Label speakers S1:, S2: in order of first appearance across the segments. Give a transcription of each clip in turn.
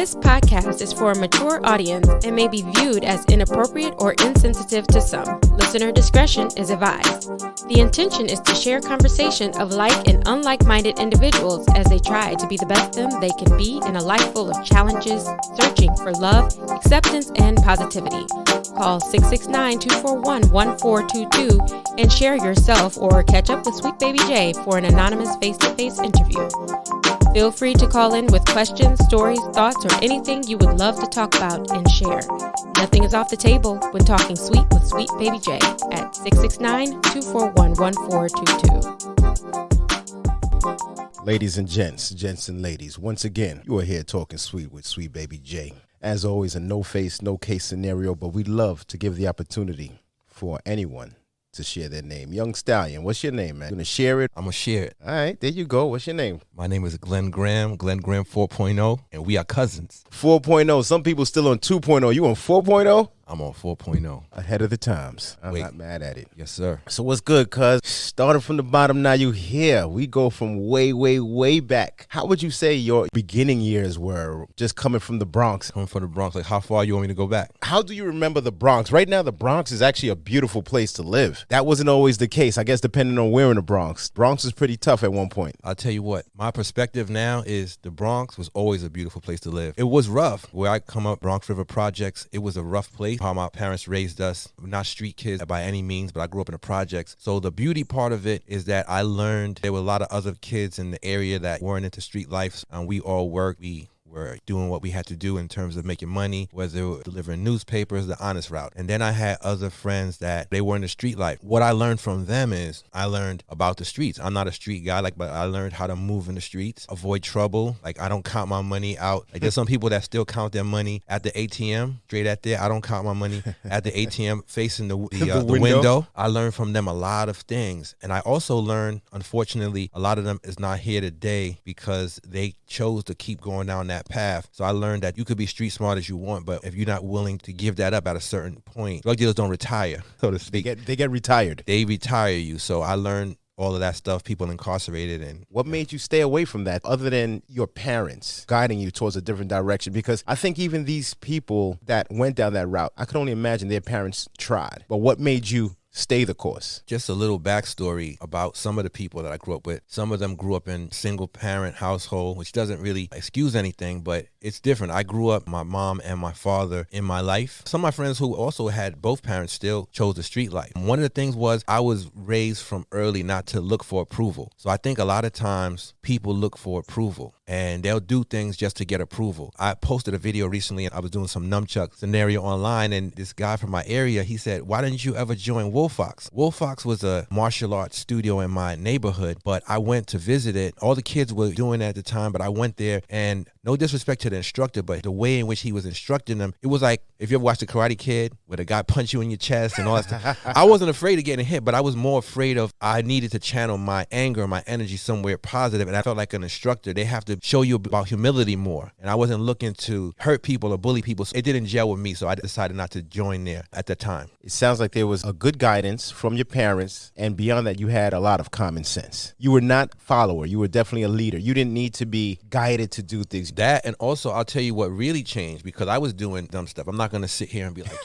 S1: This podcast is for a mature audience and may be viewed as inappropriate or insensitive to some. Listener discretion is advised. The intention is to share conversation of like and unlike-minded individuals as they try to be the best them they can be in a life full of challenges, searching for love, acceptance, and positivity. Call 669-241-1422 and share yourself or catch up with SweetBaby Jay for an anonymous face-to-face interview. Feel free to call in with questions, stories, thoughts, or anything you would love to talk about and share. Nothing is off the table when talking sweet with SweetBaby Jay at 669-241-1422.
S2: Ladies and gents and ladies, once again, you are here talking sweet with SweetBaby Jay. As always, a no-face, no-case scenario, but we'd love to give the opportunity for anyone to share their name. Young Stallion, what's your name, man? You gonna share it?
S3: I'm gonna share it.
S2: All right, there you go. What's your name?
S3: My name is Glenn Graham 4.0, and we are cousins.
S2: 4.0. Some people still on 2.0. You on 4.0?
S3: I'm on 4.0.
S2: Ahead of the times. I'm not mad at it.
S3: Yes, sir.
S2: So what's good, cuz? Starting from the bottom, now you here. We go from way back. How would you say your beginning years were, just coming from the Bronx?
S3: Coming from the Bronx, like how far you want me to go back?
S2: How do you remember the Bronx? Right now, the Bronx is actually a beautiful place to live. That wasn't always the case, I guess, depending on where in the Bronx. Bronx was pretty tough at one point.
S3: I'll tell you what, my perspective now is the Bronx was always a beautiful place to live. It was rough. Where I come up, Bronx River Projects, it was a rough place. How my parents raised us, not street kids by any means, but I grew up in the projects. So the beauty part of it is that I learned there were a lot of other kids in the area that weren't into street life, and we all worked. We were doing what we had to do in terms of making money, whether it was delivering newspapers, the honest route. And then I had other friends that they were in the street life. What I learned from them is I learned about the streets. I'm not a street guy, but I learned how to move in the streets, avoid trouble. Like, I don't count my money out. Like, there's some people that still count their money at the ATM, straight at there. I don't count my money at the ATM facing the window. I learned from them a lot of things. And I also learned, unfortunately, a lot of them is not here today because they chose to keep going down that path. So I learned that you could be street smart as you want, but if you're not willing to give that up at a certain point, drug dealers don't retire, so to speak.
S2: They get retired.
S3: They retire you. So I learned all of that stuff, people incarcerated. And
S2: what made you stay away from that other than your parents guiding you towards a different direction? Because I think even these people that went down that route, I could only imagine their parents tried. But what made you stay the course?
S3: Just a little backstory about some of the people that I grew up with. Some of them grew up in single parent household, which doesn't really excuse anything, but it's different. I grew up, my mom and my father in my life. Some of my friends who also had both parents still chose the street life. One of the things was I was raised from early not to look for approval. So I think a lot of times people look for approval and they'll do things just to get approval. I posted a video recently and I was doing some nunchuck scenario online, and this guy from my area, he said, "Why didn't you ever join Wolfox?" Wolfox was a martial arts studio in my neighborhood, but I went to visit it. All the kids were doing it at the time, but I went there, and no disrespect to the instructor, but the way in which he was instructing them, it was like, if you ever watched The Karate Kid, where the guy punched you in your chest and all that stuff. I wasn't afraid of getting hit, but I was more afraid of, I needed to channel my anger, my energy somewhere positive, and I felt like an instructor, they have to show you about humility more, and I wasn't looking to hurt people or bully people, so it didn't gel with me, so I decided not to join there at the time.
S2: It sounds like there was a good guidance from your parents, and beyond that, you had a lot of common sense. You were not a follower. You were definitely a leader. You didn't need to be guided to do things.
S3: That, and also, I'll tell you what really changed, because I was doing dumb stuff. I'm not going to sit here and be like,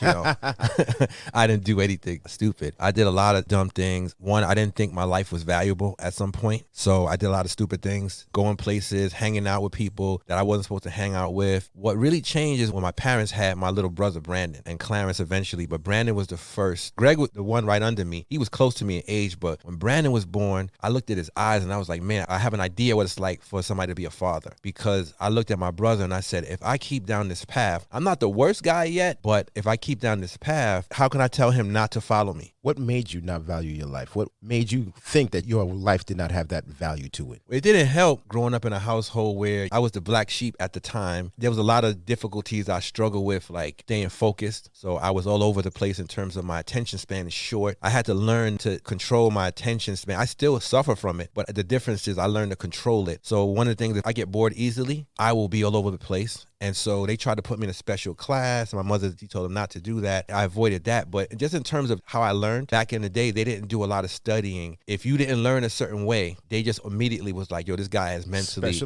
S3: I didn't do anything stupid. I did a lot of dumb things. One, I didn't think my life was valuable at some point, so I did a lot of stupid things, going places, hanging out with people that I wasn't supposed to hang out with. What really changed is when my parents had my little brother, Brandon, and Clarence eventually, but Brandon was the first. Greg was the one right under me. He was close to me in age, but when Brandon was born, I looked at his eyes and I was like, man, I have an idea what it's like for somebody to be a father, because I looked at my brother and I said, if I keep down this path, I'm not the worst guy yet, but if I keep down this path, how can I tell him not to follow me?
S2: What made you not value your life? What made you think that your life did not have that value to it?
S3: It didn't help growing up in a household where I was the black sheep at the time. There was a lot of difficulties I struggled with, like staying focused. So I was all over the place in terms of my attention span is short. I had to learn to control my attention span. I still suffer from it, but the difference is I learned to control it. So one of the things, if I get bored easily, I will be all over the place. And so they tried to put me in a special class. My mother, she told them not to do that. I avoided that. But just in terms of how I learned, back in the day, they didn't do a lot of studying. If you didn't learn a certain way, they just immediately was like, yo, this guy is mentally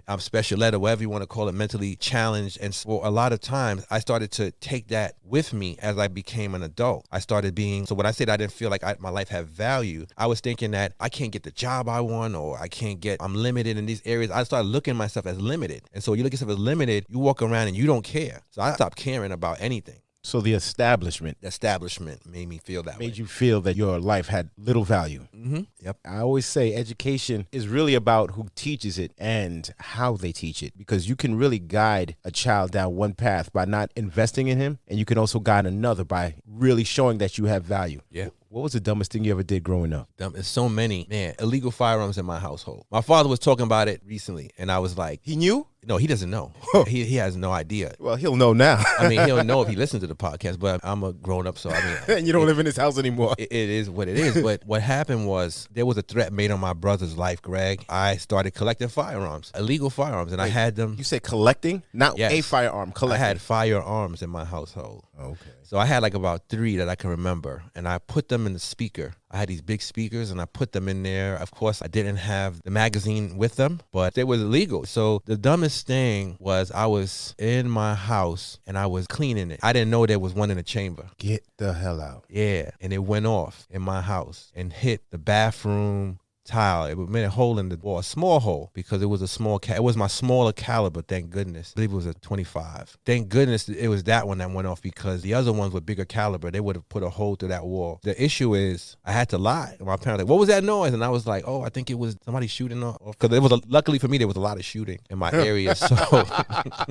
S3: I'm special ed or whatever you want to call it, mentally challenged. And so a lot of times I started to take that with me as I became an adult. I started being, so when I said I didn't feel like my life had value, I was thinking that I can't get the job I want, or I'm limited in these areas. I started looking at myself as limited. And so when you look at yourself as limited, you walk around and you don't care. So I stopped caring about anything.
S2: So the establishment
S3: made me feel that way.
S2: Made you feel that your life had little value.
S3: Mm-hmm. Yep.
S2: I always say education is really about who teaches it and how they teach it, because you can really guide a child down one path by not investing in him, and you can also guide another by really showing that you have value.
S3: Yeah.
S2: What was the dumbest thing you ever did growing up?
S3: There's so many. Man, illegal firearms in my household. My father was talking about it recently, and I was like...
S2: He knew?
S3: No, he doesn't know. He has no idea.
S2: Well, he'll know now.
S3: I mean, he'll know if he listens to the podcast, but I'm a grown-up, so I mean...
S2: And you don't live in his house anymore.
S3: It is what it is. But what happened was there was a threat made on my brother's life, Greg. I started collecting firearms, illegal firearms, and I had them...
S2: You said collecting? Not
S3: yes.
S2: a firearm, collecting.
S3: I had firearms in my household.
S2: Okay.
S3: So I had like about 3 that I can remember, and I put them in the speaker. I had these big speakers, and I put them in there. Of course, I didn't have the magazine with them, but they was illegal. So the dumbest thing was I was in my house, and I was cleaning it. I didn't know there was one in the chamber.
S2: Get the hell out.
S3: Yeah, and it went off in my house and hit the bathroom tile. It made a hole in the wall, a small hole, because it was a small it was my smaller caliber, thank goodness. I believe it was a 25. Thank goodness it was that one that went off, because the other ones were bigger caliber. They would have put a hole through that wall. The issue is I had to lie. My parents were like, what was that noise? And I was like, oh, I think it was somebody shooting off. Because it was luckily for me, there was a lot of shooting in my area. So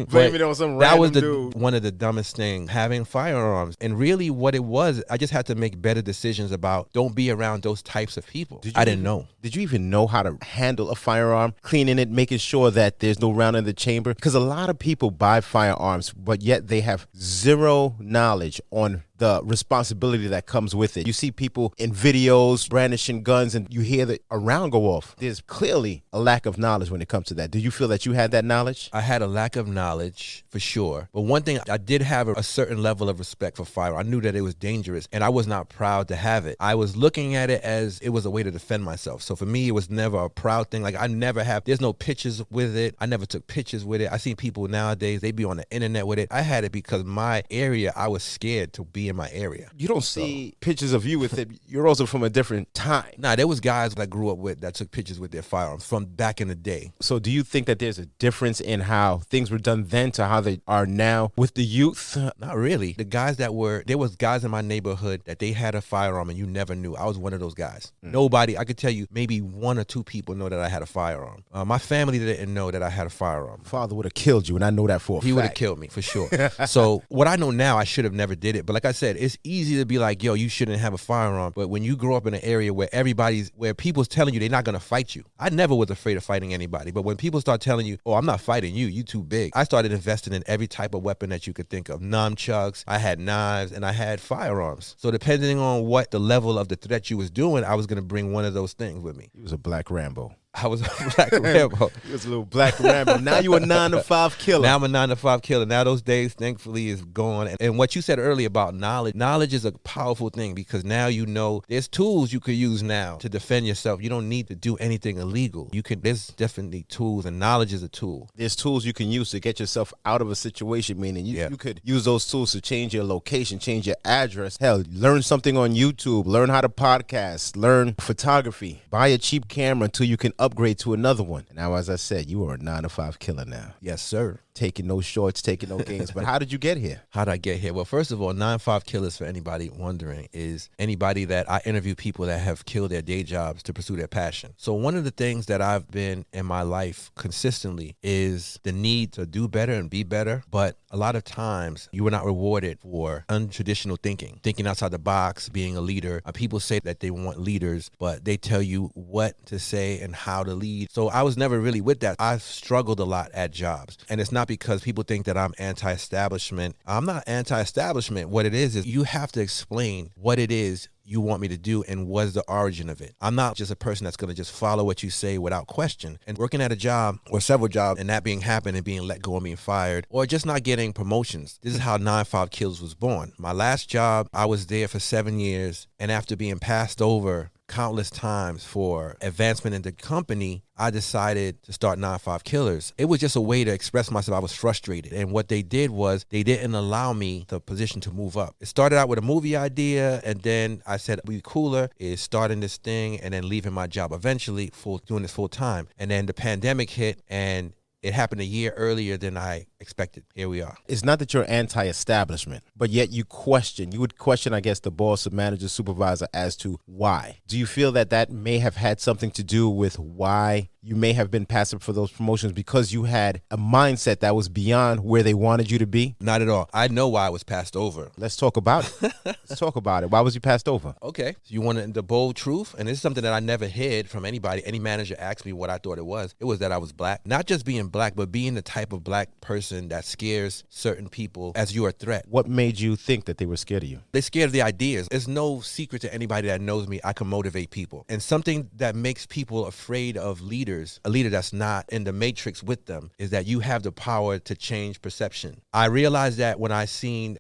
S2: blame it on some random dude.
S3: One of the dumbest things, having firearms. And really what it was, I just had to make better decisions about don't be around those types of people. I didn't know.
S2: Did you even know how to handle a firearm, cleaning it, making sure that there's no round in the chamber? Because a lot of people buy firearms, but yet they have zero knowledge on the responsibility that comes with it. You see people in videos brandishing guns, and you hear the round go off. There's clearly a lack of knowledge when it comes to that. Do you feel that you had that knowledge?
S3: I had a lack of knowledge for sure. But one thing, I did have a certain level of respect for fire. I knew that it was dangerous, and I was not proud to have it. I was looking at it as it was a way to defend myself. So for me, it was never a proud thing. Like there's no pictures with it. I never took pictures with it. I see people nowadays, they be on the internet with it. I had it because my area, I was scared to be in my area.
S2: You don't see pictures of you with it. You're also from a different time.
S3: Nah, there was guys that I grew up with that took pictures with their firearms from back in the day.
S2: So do you think that there's a difference in how things were done then to how they are now with the youth?
S3: Not really. There was guys in my neighborhood that they had a firearm and you never knew. I was one of those guys. Nobody, I could tell you maybe 1 or 2 people know that I had a firearm. My family didn't know that I had a firearm.
S2: Father would have killed you, and I know that for a fact.
S3: He would have killed me for sure. So what I know now, I should have never did it. But like I said, it's easy to be like, yo, you shouldn't have a firearm. But when you grow up in an area where where people's telling you they're not going to fight you. I never was afraid of fighting anybody. But when people start telling you, oh, I'm not fighting you, you too big. I started investing in every type of weapon that you could think of. Nunchucks, I had knives, and I had firearms. So depending on what the level of the threat you was doing, I was going to bring one of those things with me.
S2: He was a black Rambo.
S3: I was a black Rambo.
S2: He was a little black Rambo. Now you a 9-to-5 killer.
S3: Now I'm a 9-to-5 killer. Now those days, thankfully, is gone. And what you said earlier about knowledge, knowledge is a powerful thing, because now you know there's tools you could use now to defend yourself. You don't need to do anything illegal. There's definitely tools, and knowledge is a tool.
S2: There's tools you can use to get yourself out of a situation, meaning you could use those tools to change your location, change your address. Hell, learn something on YouTube, learn how to podcast, learn photography, buy a cheap camera until you can upgrade to another one. And now, as I said, you are a 9-to-5 killer now.
S3: Yes, sir.
S2: Taking no shorts, taking no gains. But how did you get here?
S3: How did I get here? Well, first of all, 9-5 killers, for anybody wondering, is anybody that I interview people that have killed their day jobs to pursue their passion. So one of the things that I've been in my life consistently is the need to do better and be better. But a lot of times you are not rewarded for untraditional thinking outside the box, being a leader. People say that they want leaders, but they tell you what to say and how to lead. So I was never really with that. I struggled a lot at jobs. And it's not because people think that I'm anti-establishment. I'm not anti-establishment. What it is you have to explain what it is you want me to do and what's the origin of it. I'm not just a person that's going to just follow what you say without question. And working at a job or several jobs and that being happened and being let go and being fired or just not getting promotions. This is how 95killers was born. My last job, I was there for 7 years, and after being passed over countless times for advancement in the company, I decided to start 95killers. It was just a way to express myself. I was frustrated. And what they did was they didn't allow me the position to move up. It started out with a movie idea, and then I said, "Be cooler is starting this thing and then leaving my job eventually, doing this full time." And then the pandemic hit, and it happened a year earlier than I expected. Here we are.
S2: It's not that you're anti-establishment, but yet you would question, I guess, the boss or manager, supervisor as to why. Do you feel that that may have had something to do with why you may have been passive for those promotions, because you had a mindset that was beyond where they wanted you to be?
S3: Not at all. I know why I was passed over.
S2: Let's talk about it. Let's talk about it. Why was you passed over?
S3: Okay. So you wanted the bold truth? And this is something that I never hid from anybody. Any manager asked me what I thought it was. It was that I was black. Not just being black, but being the type of black person that scares certain people as you're a threat.
S2: What made you think that they were scared of you?
S3: They're scared of the ideas. There's no secret to anybody that knows me. I can motivate people. And something that makes people afraid of leaders, a leader that's not in the matrix with them, is that you have the power to change perception. I realized that when I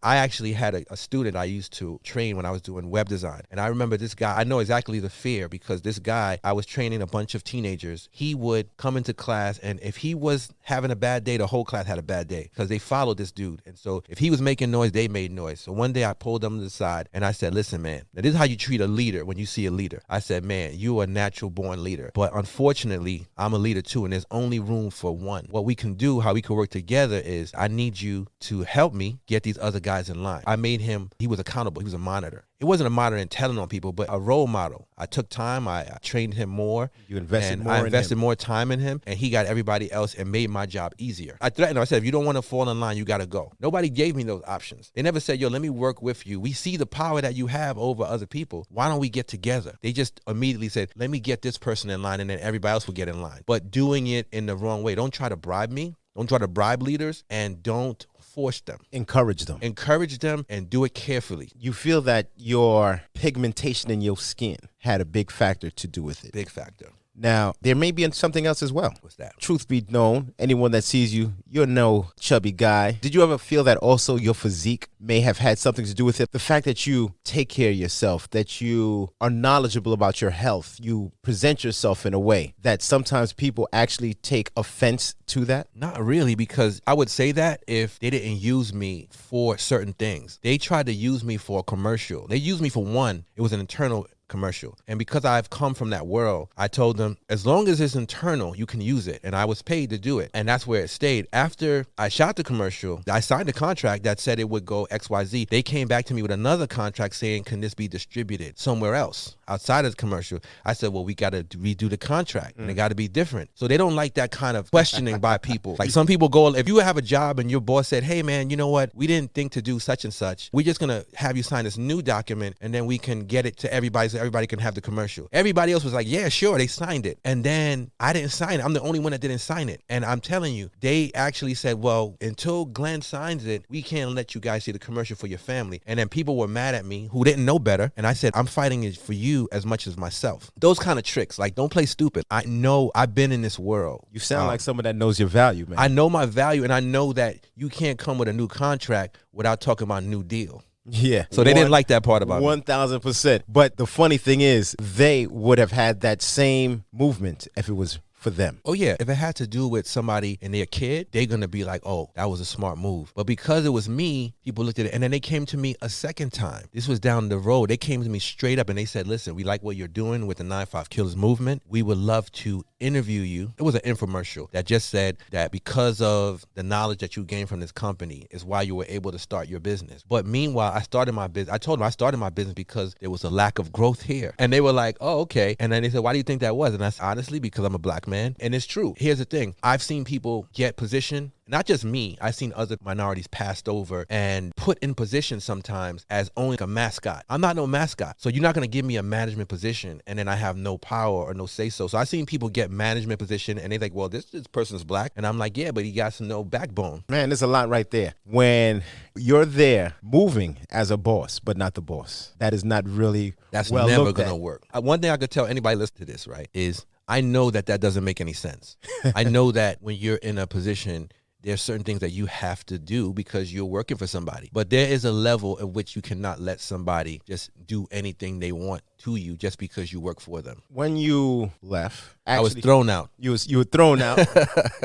S3: actually had a student I used to train when I was doing web design. And I remember this guy, I know exactly the fear, because this guy, I was training a bunch of teenagers. He would come into class, and if he was having a bad day, the whole class had a bad day because they followed this dude. And so if he was making noise, they made noise. So one day I pulled them to the side and I said, "Listen, man, now this is how you treat a leader when you see a leader." I said, "Man, you are a natural born leader. But unfortunately, I'm a leader too, and there's only room for one. What we can do, how we can work together is I need you to help me get these other guys in line." I made him, he was accountable. He was a monitor. It wasn't a monitor and telling on people, but a role model. I took time. I trained him more.
S2: You invested more
S3: I
S2: in
S3: invested
S2: him.
S3: more time in him, and he got everybody else and made my job easier. I threatened him. I said, "If you don't want to fall in line, you got to go." Nobody gave me those options. They never said, "Yo, let me work with you. We see the power that you have over other people. Why don't we get together?" They just immediately said, "Let me get this person in line, and then everybody else will get in line." But doing it in the wrong way. Don't try to bribe me. Don't try to bribe leaders, and don't force them.
S2: Encourage them.
S3: Encourage them, and do it carefully.
S2: You feel that your pigmentation in your skin had a big factor to do with it?
S3: Big factor.
S2: Now, there may be something else as well.
S3: What's that?
S2: Truth be known, anyone that sees you, you're no chubby guy. Did you ever feel that also your physique may have had something to do with it? The fact that you take care of yourself, that you are knowledgeable about your health, you present yourself in a way that sometimes people actually take offense to that?
S3: Not really, because I would say that if they didn't use me for certain things. They tried to use me for a commercial. They used me for one. It was an internal commercial. And because I've come from that world, I told them, as long as it's internal, you can use it. And I was paid to do it. And that's where it stayed. After I shot the commercial, I signed a contract that said it would go XYZ. They came back to me with another contract saying, "Can this be distributed somewhere else outside of the commercial?" I said, "Well, we got to redo the contract and it got to be different." So they don't like that kind of questioning by people. Like some people go, if you have a job and your boss said, "Hey man, you know what? We didn't think to do such and such. We're just going to have you sign this new document and then we can get it to everybody so everybody can have the commercial." Everybody else was like, "Yeah, sure." They signed it. And then I didn't sign it. I'm the only one that didn't sign it. And I'm telling you, they actually said, "Well, until Glenn signs it, we can't let you guys see the commercial for your family." And then people were mad at me who didn't know better. And I said, "I'm fighting it for you as much as myself." Those kind of tricks, like, don't play stupid. I know I've been in this world.
S2: You sound like someone that knows your value, man.
S3: I know my value, and I know that you can't come with a new contract without talking about a new deal.
S2: Yeah.
S3: So they didn't like that part about me.
S2: 1,000%. But the funny thing is, they would have had that same movement if it was for them.
S3: Oh yeah, if it had to do with somebody and their kid, they're gonna be like, "Oh, that was a smart move." But because it was me, people looked at it, and then they came to me a second time. This was down the road. They came to me straight up and they said, "Listen, we like what you're doing with the 95killers movement. We would love to interview you." It was an infomercial that just said that because of the knowledge that you gained from this company is why you were able to start your business. But meanwhile, I started my business. I told them I started my business because there was a lack of growth here. And they were like, "Oh, okay." And then they said, "Why do you think that was?" And I said, "Honestly, because I'm a black man man. And it's true. Here's the thing. I've seen people get position. Not just me, I've seen other minorities passed over and put in position sometimes as only a mascot. I'm not no mascot. So you're not going to give me a management position and then I have no power or no say-so. So I've seen people get management position and they're like, well, this person's black. And I'm like, yeah, but he got no backbone.
S2: Man, there's a lot right there. When you're there moving as a boss, but not the boss, that is not really well
S3: never going to work. One thing I could tell anybody listening to this, right, is I know that doesn't make any sense. I know that when you're in a position, there's certain things that you have to do because you're working for somebody. But there is a level at which you cannot let somebody just do anything they want to you just because you work for them.
S2: When you left, actually,
S3: I was thrown out.
S2: You were thrown out,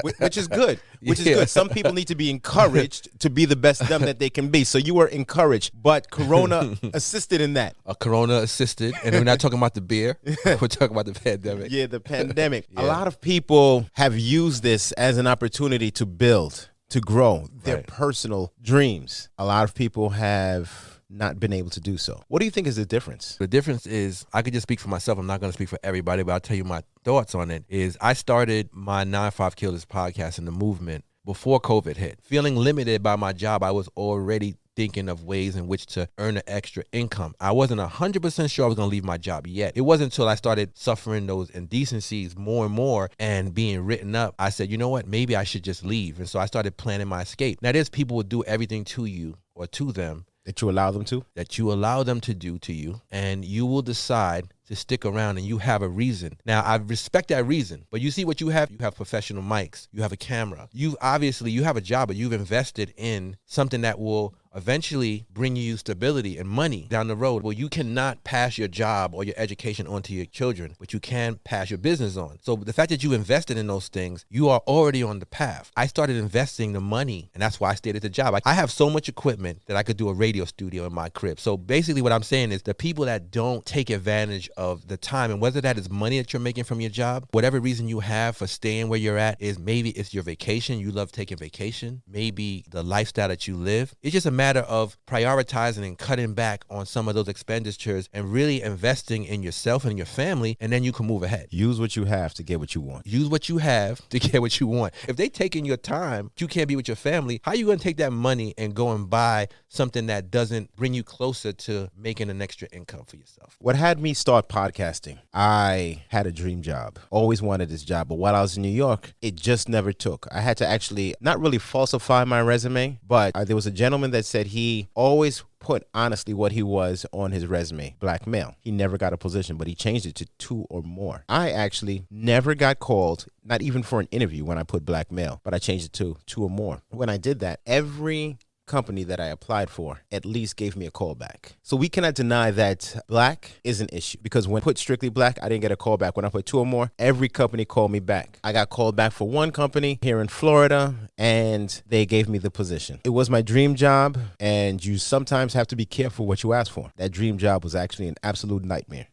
S2: which is good. Which is good. Some people need to be encouraged to be the best them that they can be. So you were encouraged, but Corona assisted in that.
S3: Corona assisted, and we're not talking about the beer. We're talking about the pandemic.
S2: Yeah, the pandemic. Yeah. A lot of people have used this as an opportunity to build, to grow their personal dreams. A lot of people have not been able to do so. What do you think is the difference?
S3: The difference is, I could just speak for myself. I'm not going to speak for everybody, but I'll tell you my thoughts on it. Is I started my 95killers podcast in the movement before COVID hit. Feeling limited by my job, I was already thinking of ways in which to earn an extra income. I wasn't 100% sure I was going to leave my job yet. It wasn't until I started suffering those indecencies more and more and being written up, I said, you know what, maybe I should just leave. And so I started planning my escape. Now, there's people who do everything to you or to them
S2: that you allow them to?
S3: That you allow them to do to you, and you will decide to stick around and you have a reason. Now, I respect that reason, but you see what you have? You have professional mics. You have a camera. You have a job, but you've invested in something that will eventually bring you stability and money down the road. Well, you cannot pass your job or your education on to your children, but you can pass your business on. So the fact that you invested in those things, you are already on the path. I started investing the money, and that's why I stayed at the job. I have so much equipment that I could do a radio studio in my crib. So basically what I'm saying is the people that don't take advantage of the time, and whether that is money that you're making from your job, whatever reason you have for staying where you're at, is maybe it's your vacation. You love taking vacation. Maybe the lifestyle that you live. It's just a matter of prioritizing and cutting back on some of those expenditures and really investing in yourself and your family, and then you can move ahead.
S2: Use what you have to get what you want.
S3: Use what you have to get what you want. If they taking your time, you can't be with your family, how are you going to take that money and go and buy something that doesn't bring you closer to making an extra income for yourself?
S2: What had me start podcasting, I had a dream job. Always wanted this job, but while I was in New York, it just never took. I had to actually not really falsify my resume, but there was a gentleman that said he always put honestly what he was on his resume, black male. He never got a position, but he changed it to 2 or more. I actually never got called, not even for an interview when I put black male, but I changed it to 2 or more. When I did that, every company that I applied for at least gave me a call back. So we cannot deny that black is an issue, because when I put strictly black, I didn't get a call back. When I put 2 or more, every company called me back. I got called back for one company here in Florida, and they gave me the position. It was my dream job, and you sometimes have to be careful what you ask for. That dream job was actually an absolute nightmare.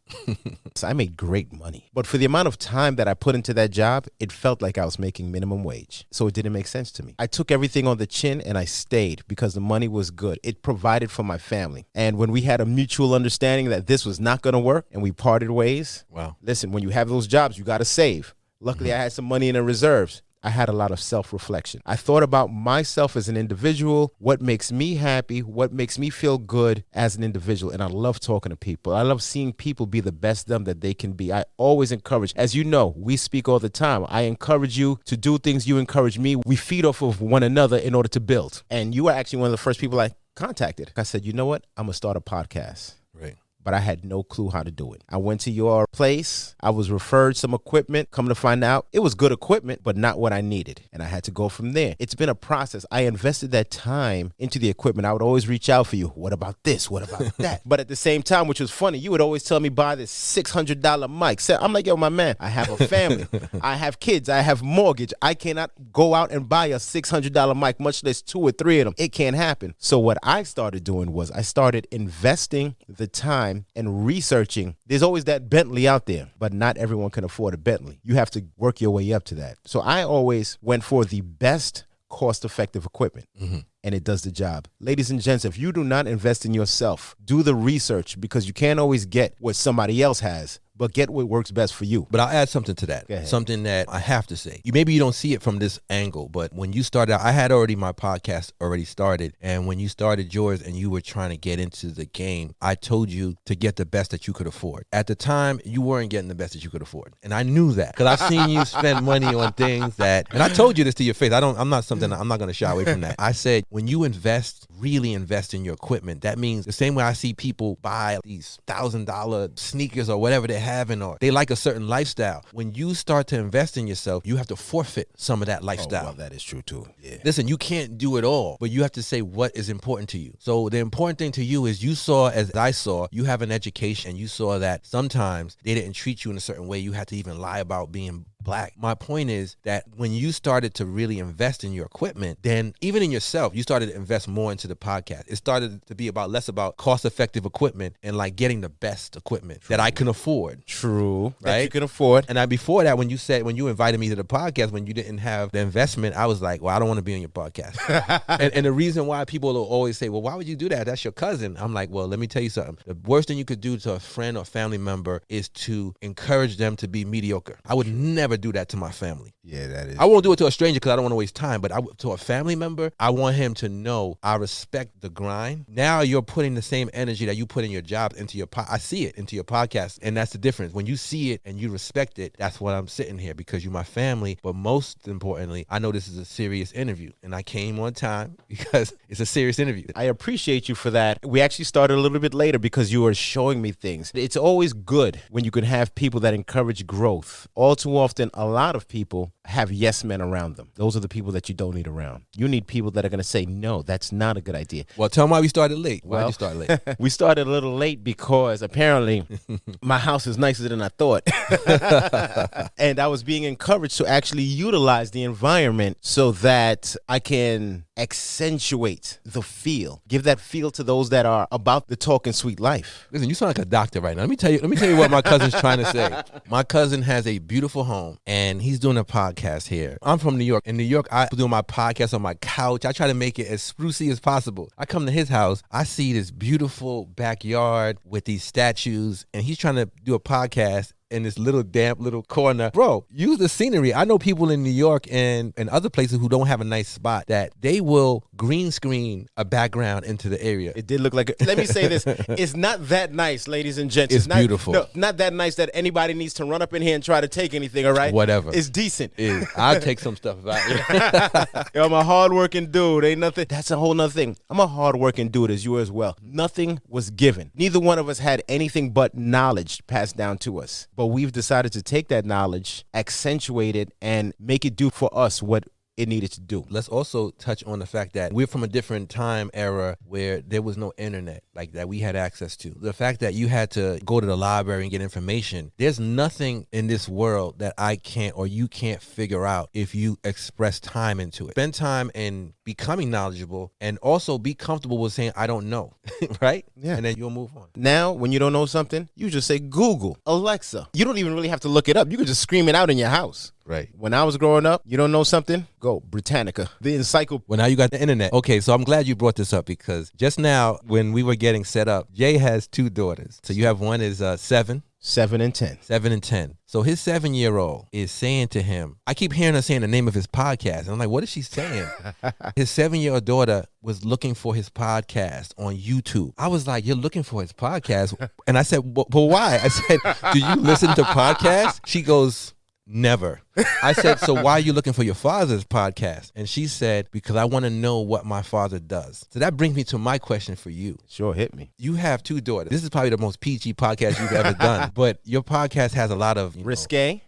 S2: So I made great money, but for the amount of time that I put into that job, it felt like I was making minimum wage. So it didn't make sense to me. I took everything on the chin and I stayed because the money was good. It provided for my family. And when we had a mutual understanding that this was not going to work and we parted ways,
S3: wow.
S2: Listen, when you have those jobs, you got to save. Luckily, I had some money in the reserves. I had a lot of self-reflection. I thought about myself as an individual, what makes me happy, what makes me feel good as an individual. And I love talking to people. I love seeing people be the best them that they can be. I always encourage, as you know, we speak all the time. I encourage you to do things, you encourage me. We feed off of one another in order to build. And you were actually one of the first people I contacted. I said, you know what? I'm going to start a podcast.
S3: Right.
S2: But I had no clue how to do it. I went to your place. I was referred some equipment. Come to find out, it was good equipment, but not what I needed. And I had to go from there. It's been a process. I invested that time into the equipment. I would always reach out for you. What about this? What about that? But at the same time, which was funny, you would always tell me, buy this $600 mic. So I'm like, yo, my man, I have a family. I have kids. I have mortgage. I cannot go out and buy a $600 mic, much less 2 or 3 of them. It can't happen. So what I started doing was I started investing the time and researching. There's always that Bentley out there, but not everyone can afford a Bentley. You have to work your way up to that. So I always went for the best cost-effective equipment, and it does the job. Ladies and gents, if you do not invest in yourself, do the research, because you can't always get what somebody else has, but get what works best for you.
S3: But I'll add something to that. Something that I have to say. Maybe you don't see it from this angle, but when you started out, I had already my podcast already started. And when you started yours and you were trying to get into the game, I told you to get the best that you could afford. At the time, you weren't getting the best that you could afford. And I knew that because I've seen you spend money on things that, and I told you this to your face. I'm not going to shy away from that. I said, when you really invest in your equipment, that means the same way I see people buy these $1,000 sneakers or whatever they're having, or they like a certain lifestyle. When you start to invest in yourself, you have to forfeit some of that lifestyle.
S2: Oh, well, that is true too. Yeah.
S3: Listen, you can't do it all, but you have to say what is important to you. So the important thing to you is you saw, as I saw, you have an education. You saw that sometimes they didn't treat you in a certain way. You had to even lie about being black. My point is that when you started to really invest in your equipment, then even in yourself, you started to invest more into the podcast. It started to be less about cost-effective equipment and like getting the best equipment that I can afford.
S2: True.
S3: Right? That
S2: you can afford.
S3: And before that, when you invited me to the podcast, when you didn't have the investment, I was like, well, I don't want to be on your podcast. and the reason why people will always say, well, why would you do that? That's your cousin. I'm like, well, let me tell you something. The worst thing you could do to a friend or family member is to encourage them to be mediocre. I would never do that to my family.
S2: Yeah, that is.
S3: I won't do it to a stranger because I don't want to waste time, but to a family member, I want him to know I respect the grind. Now you're putting the same energy that you put in your job into your I see it into your podcast, and that's the difference. When you see it and you respect it, that's why I'm sitting here, because you're my family. But most importantly, I know this is a serious interview, and I came on time because it's a serious interview.
S2: I appreciate you for that. We actually started a little bit later because you were showing me things. It's always good when you can have people that encourage growth. All too often, a lot of people have yes men around them. Those are the people that you don't need around. You need people that are going to say, no, that's not a good idea.
S3: Well, tell them why we started late. Why did you start late?
S2: We started a little late because apparently my house is nicer than I thought. And I was being encouraged to actually utilize the environment so that I can accentuate the feel, give that feel to those that are about the talking sweet life.
S3: Listen, you sound like a doctor right now. Let me tell you what my cousin's trying to say. My cousin has a beautiful home and he's doing a podcast here. I'm from New York. In New York, I do my podcast on my couch. I try to make it as sprucey as possible. I come to his house, I see this beautiful backyard with these statues, and he's trying to do a podcast in this little damp little corner. Bro, use the scenery. I know people in New York and other places who don't have a nice spot that they will green screen a background into the area.
S2: It did look like let me say this. It's not that nice, ladies and gents.
S3: It's beautiful.
S2: No, not that nice that anybody needs to run up in here and try to take anything, all right?
S3: Whatever.
S2: It's decent.
S3: I'll take some stuff about
S2: Yo, I'm a hardworking dude. Ain't nothing. That's a whole nother thing. I'm a hardworking dude as you as well. Nothing was given. Neither one of us had anything but knowledge passed down to us. But we've decided to take that knowledge, accentuate it, and make it do for us what it needed to do.
S3: Let's also touch on the fact that we're from a different time era where there was no internet like that we had access to. The fact that you had to go to the library and get information. There's nothing in this world that I can't or you can't figure out if you express time into it. Spend time in becoming knowledgeable and also be comfortable with saying, I don't know, right?
S2: Yeah.
S3: And then you'll move on.
S2: Now, when you don't know something, you just say Google, Alexa. You don't even really have to look it up. You can just scream it out in your house.
S3: Right.
S2: When I was growing up, you don't know something? Go Britannica. The encyclopedia.
S3: Well, now you got the internet. Okay, so I'm glad you brought this up because just now when we were getting set up, Jay has two daughters. So you have one is 7.
S2: 7 and 10.
S3: 7 and 10. So his 7-year-old is saying to him, I keep hearing her saying the name of his podcast. And I'm like, what is she saying? His 7-year-old daughter was looking for his podcast on YouTube. I was like, you're looking for his podcast? And I said, but why? I said, do you listen to podcasts? She goes, never. I said, so why are you looking for your father's podcast? And she said, because I want to know what my father does. So that brings me to my question for you.
S2: Sure, hit me.
S3: You have two daughters. This is probably the most PG podcast you've ever done. But your podcast has a lot of
S2: risque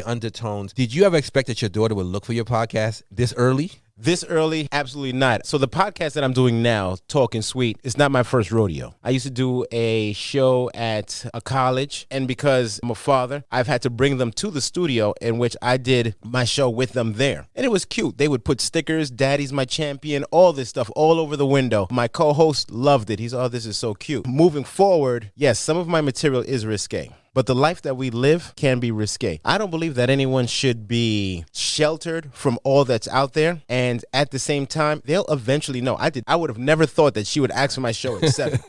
S3: undertones. Did you ever expect that your daughter would look for your podcast this early?
S2: This early? Absolutely not. So the podcast that I'm doing now, Talkin' Sweet, is not my first rodeo. I used to do a show at a college, and because I'm a father, I've had to bring them to the studio in which I did my show with them there. And it was cute. They would put stickers, Daddy's my champion, all this stuff all over the window. My co-host loved it. He's, oh, this is so cute. Moving forward, yes, some of my material is risque. But the life that we live can be risque. I don't believe that anyone should be sheltered from all that's out there. And at the same time, they'll eventually know. I would have never thought that she would ask for my show at 7.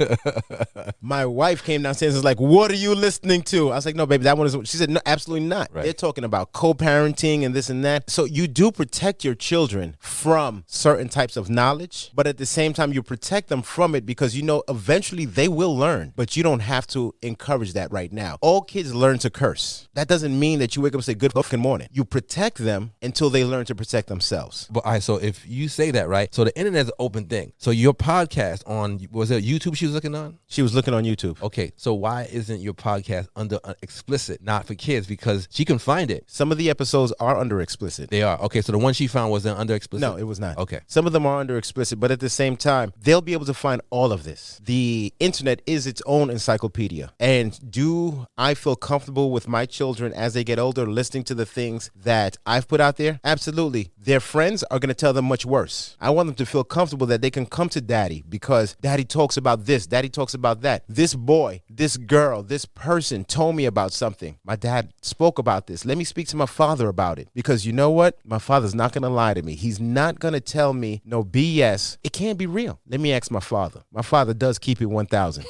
S2: My wife came downstairs and was like, what are you listening to? I was like, no, baby, that one is. She said, no, absolutely not. Right. They're talking about co-parenting and this and that. So you do protect your children from certain types of knowledge, but at the same time, you protect them from it because you know eventually they will learn, but you don't have to encourage that right now. All kids learn to curse. That doesn't mean that you wake up and say good fucking morning. You protect them until they learn to protect themselves.
S3: But all right, so if you say that, right? So the internet's an open thing. So your podcast on, was it YouTube she was looking on?
S2: She was looking on YouTube.
S3: Okay, so why isn't your podcast under explicit, not for kids? Because she can find it.
S2: Some of the episodes are under explicit.
S3: They are. Okay, so the one she found wasn't under explicit?
S2: No, it was not.
S3: Okay.
S2: Some of them are under explicit, but at the same time, they'll be able to find all of this. The internet is its own encyclopedia. And do I feel comfortable with my children as they get older listening to the things that I've put out there? Absolutely. Their friends are going to tell them much worse. I want them to feel comfortable that they can come to daddy because daddy talks about this, daddy talks about that. This boy, this girl, this person told me about something. My dad spoke about this. Let me speak to my father about it. Because you know what? My father's not going to lie to me. He's not going to tell me no BS. It can't be real. Let me ask my father. My father does keep it 1,000.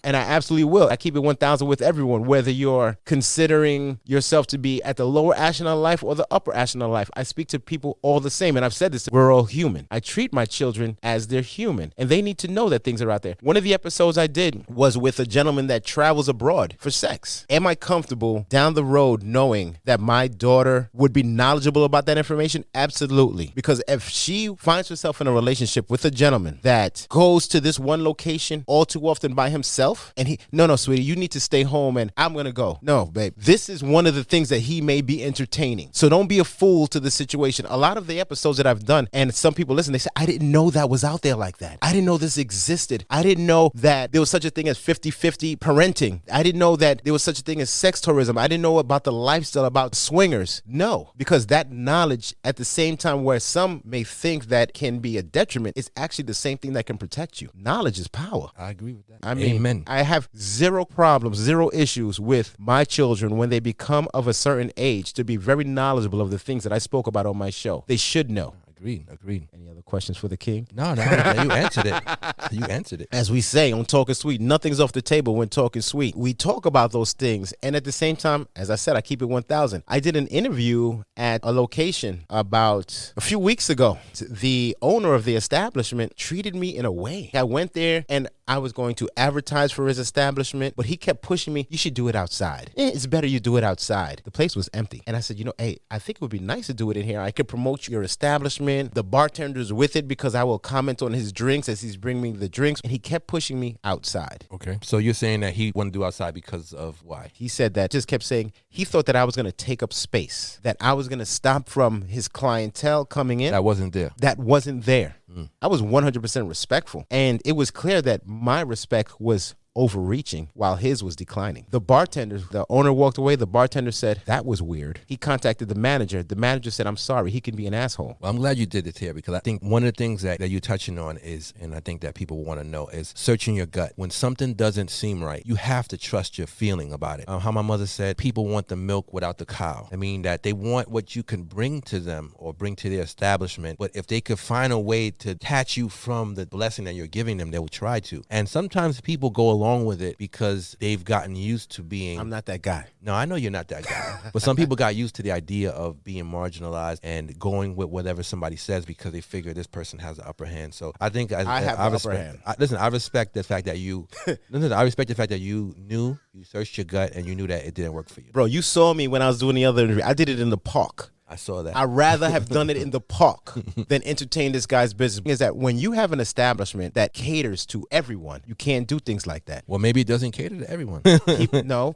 S2: And I absolutely will. I keep it 1,000 with everyone, whether you're considering yourself to be at the lower echelon of life or the upper echelon of life. I speak to people all the same. And I've said this, we're all human. I treat my children as they're human. And they need to know that things are out there. One of the episodes I did was with a gentleman that travels abroad for sex. Am I comfortable down the road knowing that my daughter would be knowledgeable about that information? Absolutely. Because if she finds herself in a relationship with a gentleman that goes to this one location all too often by himself, and no, sweetie, you need to stay home and I'm going to go. No, babe, this is one of the things that he may be entertaining. So don't be a fool to the situation. A lot of the episodes that I've done, and some people listen, they say, I didn't know that was out there like that. I didn't know this existed. I didn't know that there was such a thing as 50-50 parenting. I didn't know that there was such a thing as sex tourism. I didn't know about the lifestyle, about swingers. No, because that knowledge at the same time where some may think that can be a detriment, it's actually the same thing that can protect you. Knowledge is power.
S3: I agree with that.
S2: I mean,
S3: amen.
S2: I have zero problems, zero issues with my children when they become of a certain age to be very knowledgeable of the things that I spoke about on my show. They should know.
S3: Agreed.
S2: Any other questions for the king?
S3: No, you answered it. You answered it.
S2: As we say on Talking Sweet, nothing's off the table when talking sweet. We talk about those things, and at the same time, as I said, I keep it 1,000. I did an interview at a location about a few weeks ago. The owner of the establishment treated me in a way. I went there, and I was going to advertise for his establishment, but he kept pushing me, you should do it outside. It's better you do it outside. The place was empty. And I said, hey, I think it would be nice to do it in here. I could promote your establishment. The bartender's with it because I will comment on his drinks as he's bringing me the drinks. And he kept pushing me outside.
S3: Okay. So you're saying that he wanted to do outside because of why?
S2: He said that, just kept saying, he thought that I was going to take up space, that I was going to stop from his clientele coming in.
S3: That wasn't there.
S2: That wasn't there. I was 100% respectful. And it was clear that my respect was overreaching while his was declining. The bartender, the owner walked away. The bartender said, that was weird. He contacted the manager. The manager said, I'm sorry, he can be an asshole.
S3: Well, I'm glad you did this here because I think one of the things that you're touching on is, and I think that people want to know, is searching your gut. When something doesn't seem right, you have to trust your feeling about it. How my mother said, people want the milk without the cow. I mean that they want what you can bring to them or bring to their establishment, but if they could find a way to detach you from the blessing that you're giving them, they will try to. And sometimes people go along with it because they've gotten used to being...
S2: I'm not that guy.
S3: No, I know you're not that guy. But some people got used to the idea of being marginalized and going with whatever somebody says because they figure this person has the upper hand. So I think I
S2: have the
S3: respect,
S2: upper hand.
S3: I respect the fact that you... I respect the fact that you knew, you searched your gut, and you knew that it didn't work for you.
S2: Bro, you saw me when I was doing the other interview. I did it in the park.
S3: I saw that.
S2: I'd rather have done it in the park than entertain this guy's business. Is that when you have an establishment that caters to everyone, you can't do things like that.
S3: Well, maybe it doesn't cater to everyone.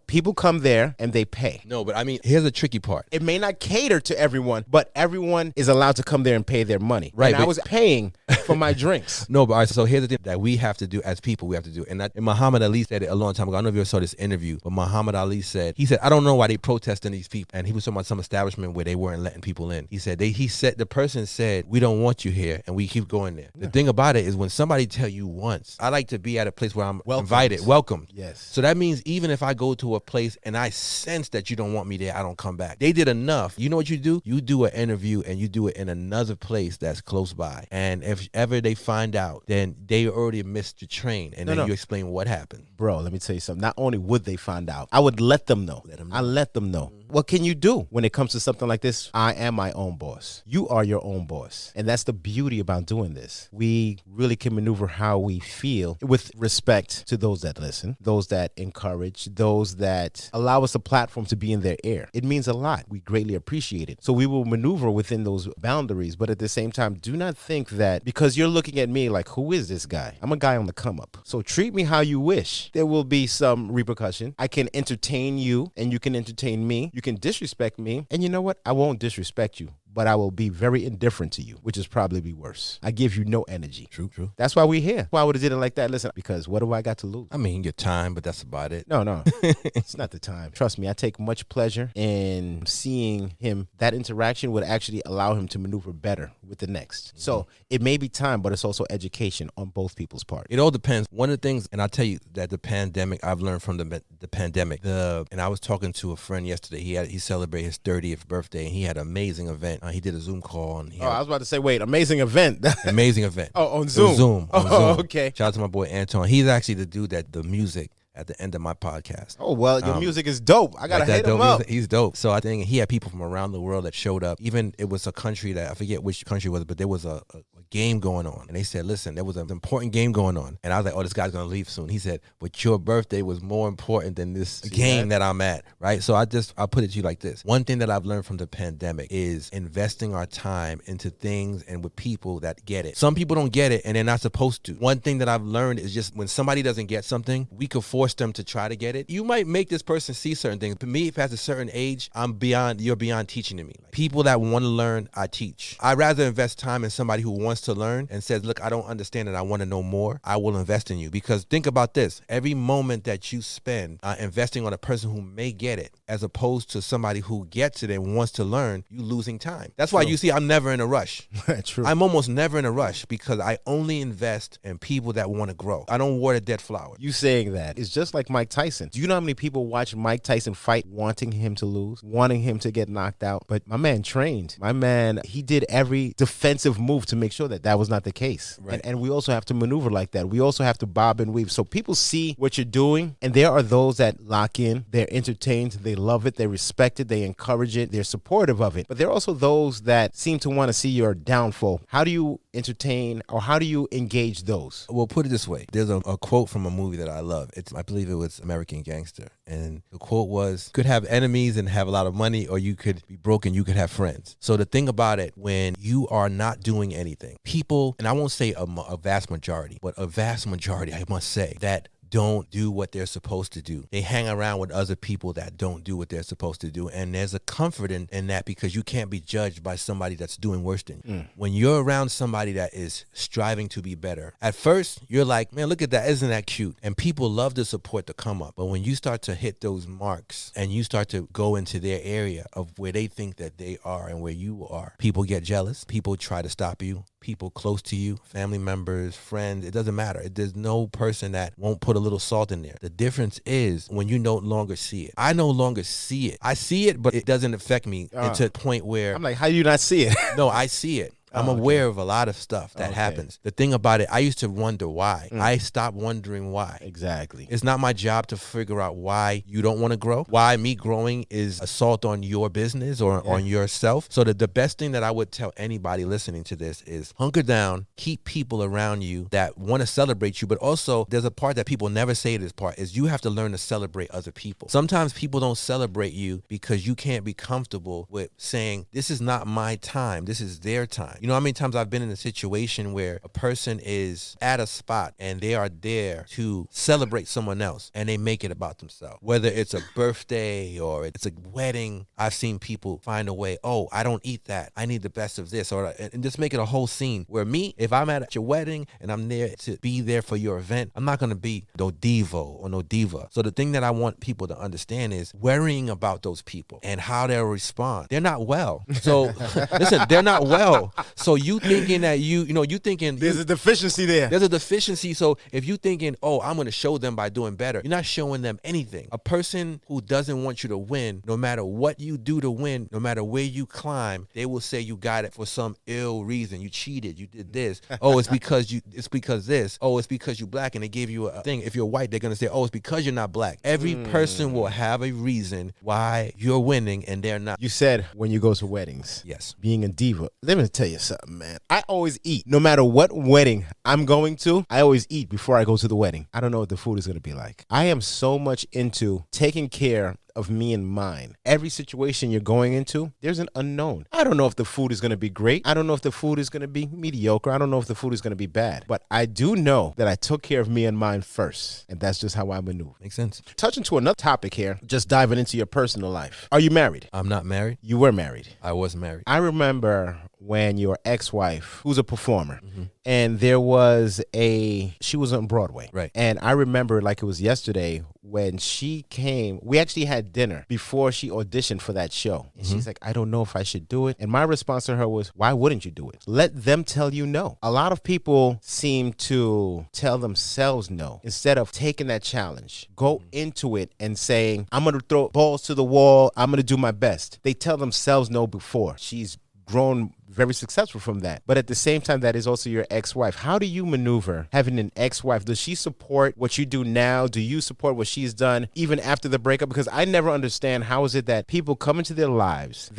S2: People come there and they pay.
S3: No, but I mean, here's the tricky part.
S2: It may not cater to everyone, but everyone is allowed to come there and pay their money.
S3: Right.
S2: And I was paying for my drinks.
S3: No, but all right, so here's the thing that we have to do as people, we have to do. And Muhammad Ali said it a long time ago. I don't know if you ever saw this interview, but Muhammad Ali said, I don't know why they protesting these people. And he was talking about some establishment where they weren't letting people in. He said the person said, we don't want you here, and we keep going there. The thing about it is when somebody tell you once, I like to be at a place where I'm invited, welcomed.
S2: Yes.
S3: So that means even if I go to a place and I sense that you don't want me there, I don't come back. They did enough. You know what you do? You do an interview and you do it in another place that's close by. And if ever they find out, then they already missed the train. And then you explain what happened.
S2: Bro, let me tell you something. Not only would they find out, I would let them know. I let them know. What can you do when it comes to something like this? I am my own boss. You are your own boss. And that's the beauty about doing this. We really can maneuver how we feel with respect to those that listen, those that encourage, those that allow us a platform to be in their ear. It means a lot. We greatly appreciate it. So we will maneuver within those boundaries. But at the same time, do not think that because you're looking at me like, who is this guy? I'm a guy on the come up. So treat me how you wish. There will be some repercussion. I can entertain you and you can entertain me. You can disrespect me, and you know what? I won't disrespect you, but I will be very indifferent to you, which is probably worse. I give you no energy.
S3: True.
S2: That's why we're here. Why would have did it like that? Listen, because what do I got to lose?
S3: I mean, your time, but that's about it.
S2: No. It's not the time. Trust me, I take much pleasure in seeing him. That interaction would actually allow him to maneuver better with the next. Mm-hmm. So it may be time, but it's also education on both people's part.
S3: It all depends. One of the things, and I'll tell you that the pandemic, I've learned from the pandemic. And I was talking to a friend yesterday. He celebrated his 30th birthday, and he had an amazing event. He did a Zoom call. And
S2: I was about to say, wait, amazing event.
S3: Amazing event.
S2: Oh, on Zoom.
S3: Zoom.
S2: Okay.
S3: Shout out to my boy Anton. He's actually the dude that the music at the end of my podcast.
S2: Oh, well, your music is dope. I got to hit him up.
S3: He's dope. So I think he had people from around the world that showed up. Even it was a country that I forget which country it was, but there was a game going on. And they said, listen, there was an important game going on. And I was like, oh, this guy's going to leave soon. He said, but your birthday was more important than this game that I'm at, right? So I'll put it to you like this. One thing that I've learned from the pandemic is investing our time into things and with people that get it. Some people don't get it and they're not supposed to. One thing that I've learned is just when somebody doesn't get something, we could force them to try to get it. You might make this person see certain things. But me, if at a certain age, you're beyond teaching to me. Like, people that want to learn, I teach. I'd rather invest time in somebody who wants to learn and says, look, I don't understand it, I want to know more. I will invest in you. Because think about this. Every moment that you spend investing on a person who may get it, as opposed to somebody who gets it and wants to learn, you losing time. That's why you see I'm never in a rush.
S2: True.
S3: I'm almost never in a rush because I only invest in people that want to grow. I don't water dead flowers.
S2: You saying that is just like Mike Tyson. Do you know how many people watch Mike Tyson fight wanting him to lose, wanting him to get knocked out? But my man trained. My man, he did every defensive move to make sure that that was not the case. Right. And we also have to maneuver like that. We also have to bob and weave. So people see what you're doing, and there are those that lock in. They're entertained. They love it. They respect it. They encourage it. They're supportive of it. But there are also those that seem to want to see your downfall. How do you entertain, or how do you engage those?
S3: Well, put it this way. There's a quote from a movie that I love. I believe it was American Gangster. And the quote was, you could have enemies and have a lot of money, or you could be broken, you could have friends. So the thing about it, when you are not doing anything, people, and I won't say a vast majority, but a vast majority, I must say, that don't do what they're supposed to do. They hang around with other people that don't do what they're supposed to do. And there's a comfort in that, because you can't be judged by somebody that's doing worse than you. When you're around somebody that is striving to be better, at first you're like, man, look at that. Isn't that cute? And people love to support the come up. But when you start to hit those marks and you start to go into their area of where they think that they are and where you are, people get jealous. People try to stop you. People close to you, family members, friends, it doesn't matter. There's no person that won't put a little salt in there. The difference is when you no longer see it. I no longer see it. I see it, but it doesn't affect me to the point where...
S2: I'm like, how do you not see it?
S3: No, I see it. I'm aware of a lot of stuff that happens. The thing about it, I used to wonder why. I stopped wondering why.
S2: Exactly.
S3: It's not my job to figure out why you don't want to grow, why me growing is assault on your business or on yourself. So the best thing that I would tell anybody listening to this is hunker down, keep people around you that want to celebrate you, but also there's a part that people never say this part is you have to learn to celebrate other people. Sometimes people don't celebrate you because you can't be comfortable with saying, this is not my time, this is their time. time. You know how many times I've been in a situation where a person is at a spot and they are there to celebrate someone else and they make it about themselves. Whether it's a birthday or it's a wedding, I've seen people find a way, oh, I don't eat that. I need the best of this. And just make it a whole scene where me, if I'm at your wedding and I'm there to be there for your event, I'm not going to be no divo or no diva. So the thing that I want people to understand is worrying about those people and how they'll respond. They're not well. So listen, they're not well. So you thinking that you thinking
S2: there's a deficiency there.
S3: There's a deficiency. So if you thinking, oh, I'm going to show them by doing better, you're not showing them anything. A person who doesn't want you to win, no matter what you do to win, no matter where you climb, they will say you got it for some ill reason. You cheated. You did this. Oh, it's because this. Oh, it's because you black and they gave you a thing. If you're white, they're going to say, oh, it's because you're not black. Every person will have a reason why you're winning and they're not.
S2: You said when you go to weddings.
S3: Yes.
S2: Being a diva. Let me tell you something, man. I always eat. No matter what wedding I'm going to, I always eat before I go to the wedding. I don't know what the food is going to be like. I am so much into taking care of me and mine. Every situation you're going into, there's an unknown. I don't know if the food is going to be great. I don't know if the food is going to be mediocre. I don't know if the food is going to be bad. But I do know that I took care of me and mine first. And that's just how I maneuver.
S3: Makes sense.
S2: Touching to another topic here, just diving into your personal life. Are you married?
S3: I'm not married.
S2: You were married.
S3: I was married.
S2: I remember when your ex-wife, who's a performer, and she was on Broadway.
S3: Right.
S2: And I remember like it was yesterday when she came, we actually had dinner before she auditioned for that show. And she's like, I don't know if I should do it. And my response to her was, why wouldn't you do it? Let them tell you no. A lot of people seem to tell themselves no instead of taking that challenge. Go into it and saying, I'm going to throw balls to the wall. I'm going to do my best. They tell themselves no before. She's grown very successful from that. But at the same time, that is also your ex-wife. How do you maneuver having an ex-wife? Does she support what you do now? Do you support what she's done even after the breakup? Because I never understand how is it that people come into their lives,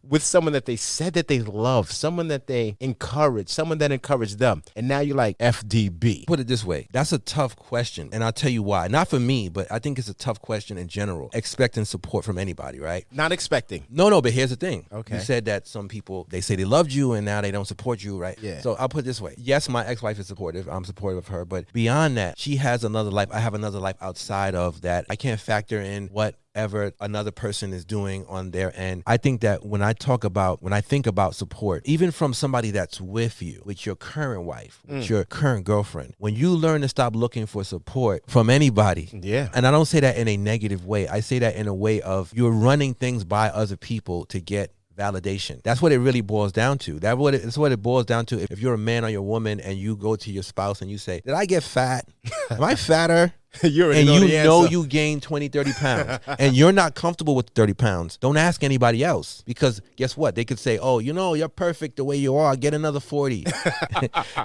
S2: with someone that they said that they love, someone that they encourage, someone that encouraged them, and now you're like FDB.
S3: Put it this way, that's a tough question, and I'll tell you why. Not for me, but I think it's a tough question in general, expecting support from anybody, right?
S2: Not expecting.
S3: No, but here's the thing.
S2: Okay.
S3: You said that some people, they say they loved you, and now they don't support you, right?
S2: Yeah.
S3: So I'll put it this way. Yes, my ex-wife is supportive. I'm supportive of her, but beyond that, she has another life. I have another life outside of that. I can't factor in whatever another person is doing on their end. I think that when I think about support, even from somebody that's with you, with your current wife, with your current girlfriend, when you learn to stop looking for support from anybody,
S2: and
S3: I don't say that in a negative way, I say that in a way of you're running things by other people to get validation. That's what it really boils down to. That's what it boils down to. If you're a man or you're a woman and you go to your spouse and you say, did I get fat? Am I fatter? You gained 20, 30 pounds and you're not comfortable with 30 pounds, don't ask anybody else, because guess what? They could say, oh, you're perfect the way you are. Get another 40.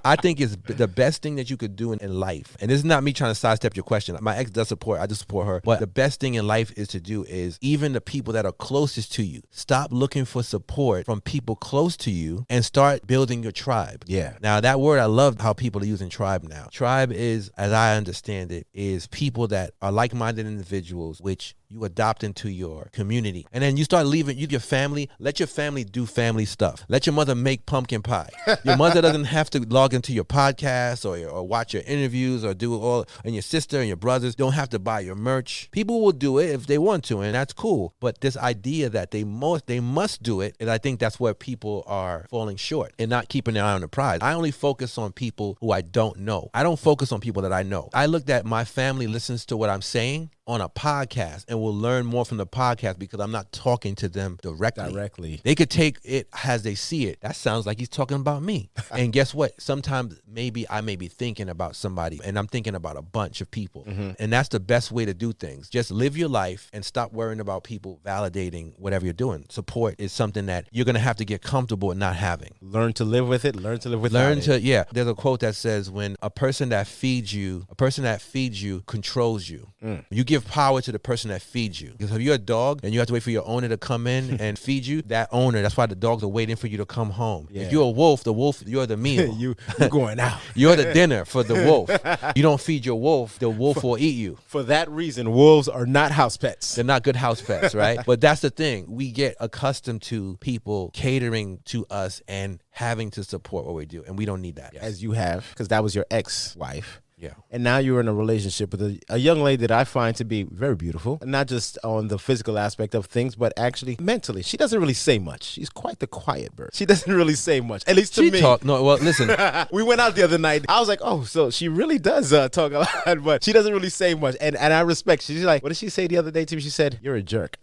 S3: I think it's the best thing that you could do in life. And this is not me trying to sidestep your question. My ex does support. I just support her. But the best thing in life is to do is even the people that are closest to you, stop looking for support from people close to you and start building your tribe.
S2: Yeah.
S3: Now that word, I love how people are using tribe now. Tribe is, as I understand it, is people that are like-minded individuals which you adopt into your community. And then you start leaving your family. Let your family do family stuff. Let your mother make pumpkin pie. Your mother doesn't have to log into your podcast or watch your interviews or do all, and your sister and your brothers don't have to buy your merch. People will do it if they want to, and that's cool. But this idea that they must do it, and I think that's where people are falling short and not keeping their eye on the prize. I only focus on people who I don't know. I don't focus on people that I know. I looked at my family listens to what I'm saying on a podcast and will learn more from the podcast because I'm not talking to them directly. They could take it as they see it. That sounds like he's talking about me. And guess what? Sometimes maybe I may be thinking about somebody and I'm thinking about a bunch of people. And that's the best way to do things. Just live your life and stop worrying about people validating whatever you're doing. Support is something that you're going to have to get comfortable with not having.
S2: Learn to live with it. Learn to live without it.
S3: Yeah. There's a quote that says when a person that feeds you controls you. You give power to the person that feeds you. Because if you're a dog and you have to wait for your owner to come in and feed you, that owner, that's why the dogs are waiting for you to come home.
S2: Yeah.
S3: If you're a wolf, the wolf, you're the meal.
S2: You're going out.
S3: You're the dinner for the wolf. You don't feed your wolf, the wolf will eat you.
S2: For that reason, wolves are not house pets.
S3: They're not good house pets, right? But that's the thing. We get accustomed to people catering to us and having to support what we do, and we don't need that.
S2: As you have, because that was your ex-wife.
S3: Yeah.
S2: And now you're in a relationship with a young lady that I find to be very beautiful, not just on the physical aspect of things, but actually mentally. She doesn't really say much. She's quite the quiet bird. She doesn't really say much, at least to me.
S3: No, well, listen.
S2: We went out the other night. I was like, oh, so she really does talk a lot, but she doesn't really say much. And I respect. She's like, what did she say the other day to me? She said, you're a jerk.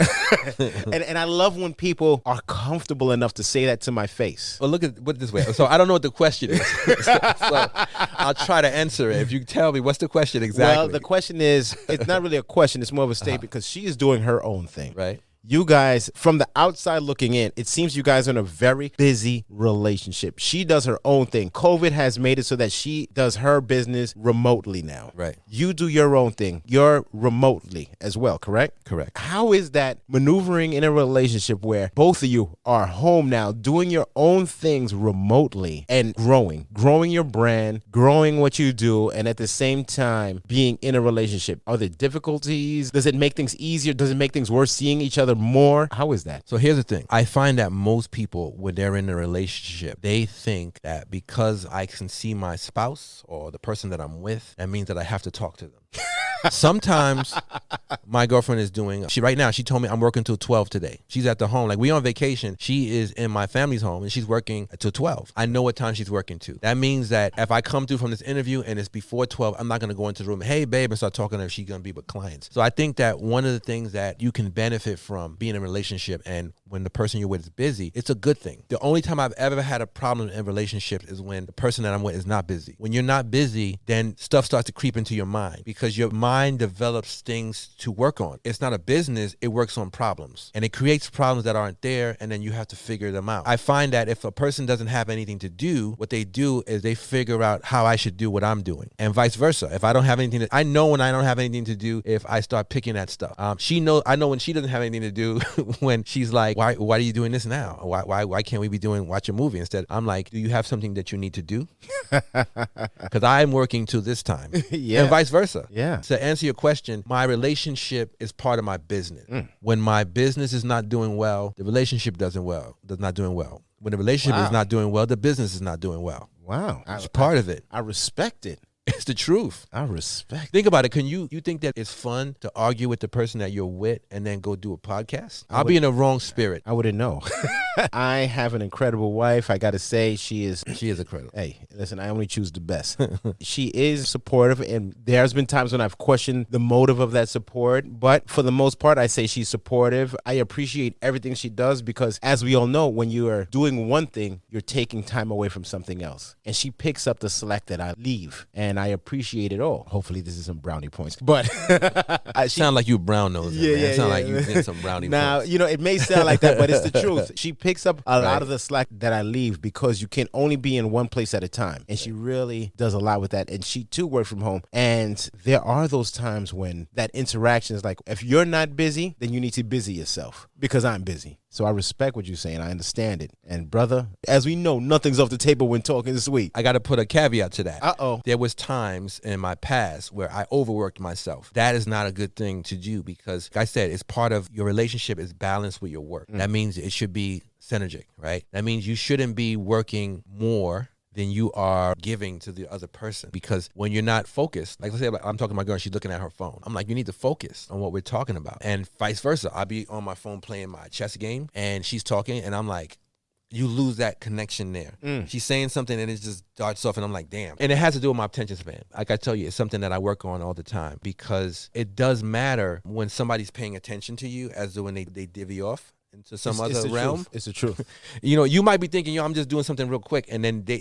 S2: and I love when people are comfortable enough to say that to my face.
S3: Well, put it this way. So I don't know what the question is. so I'll try to answer it. If you tell me, what's the question exactly?
S2: Well, the question is, it's not really a question. It's more of a statement because she is doing her own thing.
S3: Right.
S2: You guys, from the outside looking in, it seems you guys are in a very busy relationship. She does her own thing. COVID has made it so that she does her business remotely now.
S3: Right.
S2: You do your own thing. You're remotely as well, correct?
S3: Correct.
S2: How is that maneuvering in a relationship where both of you are home now, doing your own things remotely and growing your brand, growing what you do, and at the same time being in a relationship? Are there difficulties? Does it make things easier? Does it make things worse seeing each other more? How is that?
S3: So here's the thing. I find that most people, when they're in a relationship, they think that because I can see my spouse or the person that I'm with, that means that I have to talk to them. Sometimes my girlfriend is doing, right now, she told me I'm working till 12 today. She's at the home. Like, we on vacation. She is in my family's home and she's working till 12. I know what time she's working to. That means that if I come through from this interview and it's before 12, I'm not going to go into the room, hey, babe, and start talking to her. She's going to be with clients. So I think that one of the things that you can benefit from being in a relationship, and when the person you're with is busy, it's a good thing. The only time I've ever had a problem in relationships is when the person that I'm with is not busy. When you're not busy, then stuff starts to creep into your mind because your mind develops things to work on. It's not a business, it works on problems. And it creates problems that aren't there, and then you have to figure them out. I find that if a person doesn't have anything to do, what they do is they figure out how I should do what I'm doing, and vice versa. If I don't have anything I know when I don't have anything to do, if I start picking at stuff. I know when she doesn't have anything to do when she's like, why are you doing this now? Why can't we be watch a movie instead? I'm like, do you have something that you need to do? Because I'm working till this time.
S2: Yeah.
S3: And vice versa.
S2: Yeah.
S3: To answer your question, my relationship is part of my business. When my business is not doing well, the relationship does not doing well. When the relationship is not doing well, the business is not doing well.
S2: Wow.
S3: It's part of it.
S2: I respect it.
S3: It's the truth.
S2: I respect.
S3: Think about it. Can you think that it's fun to argue with the person that you're with and then go do a podcast? I'll be in the wrong spirit.
S2: I wouldn't know. I have an incredible wife. I got to say, she is
S3: incredible.
S2: Hey, listen, I only choose the best. She is supportive, and there's been times when I've questioned the motive of that support, but for the most part, I say she's supportive. I appreciate everything she does because, as we all know, when you are doing one thing, you're taking time away from something else, and she picks up the slack that I leave, and I appreciate it all. Hopefully, this is some brownie points, but
S3: sound like you brown nosing.
S2: Yeah,
S3: man. It sound
S2: yeah.
S3: like you did some brownie points.
S2: Now, it may sound like that, but it's the truth. She picks up a lot of the slack that I leave because you can only be in one place at a time. And she really does a lot with that. And she too works from home. And there are those times when that interaction is like, if you're not busy, then you need to busy yourself because I'm busy. So I respect what you're saying. I understand it. And brother, as we know, nothing's off the table when talking sweet.
S3: I got to put a caveat to that.
S2: Uh-oh.
S3: There was times in my past where I overworked myself. That is not a good thing to do because, like I said, it's part of your relationship is balanced with your work. That means it should be synergic, right? That means you shouldn't be working more than you are giving to the other person. Because when you're not focused, like let's say I'm talking to my girl and she's looking at her phone. I'm like, you need to focus on what we're talking about. And vice versa. I'll be on my phone playing my chess game and she's talking and I'm like, you lose that connection there. She's saying something and it just darts off and I'm like, damn. And it has to do with my attention span. Like I tell you, it's something that I work on all the time because it does matter when somebody's paying attention to you as to when they divvy off into some other realm.
S2: It's the truth.
S3: You might be thinking, I'm just doing something real quick, and then they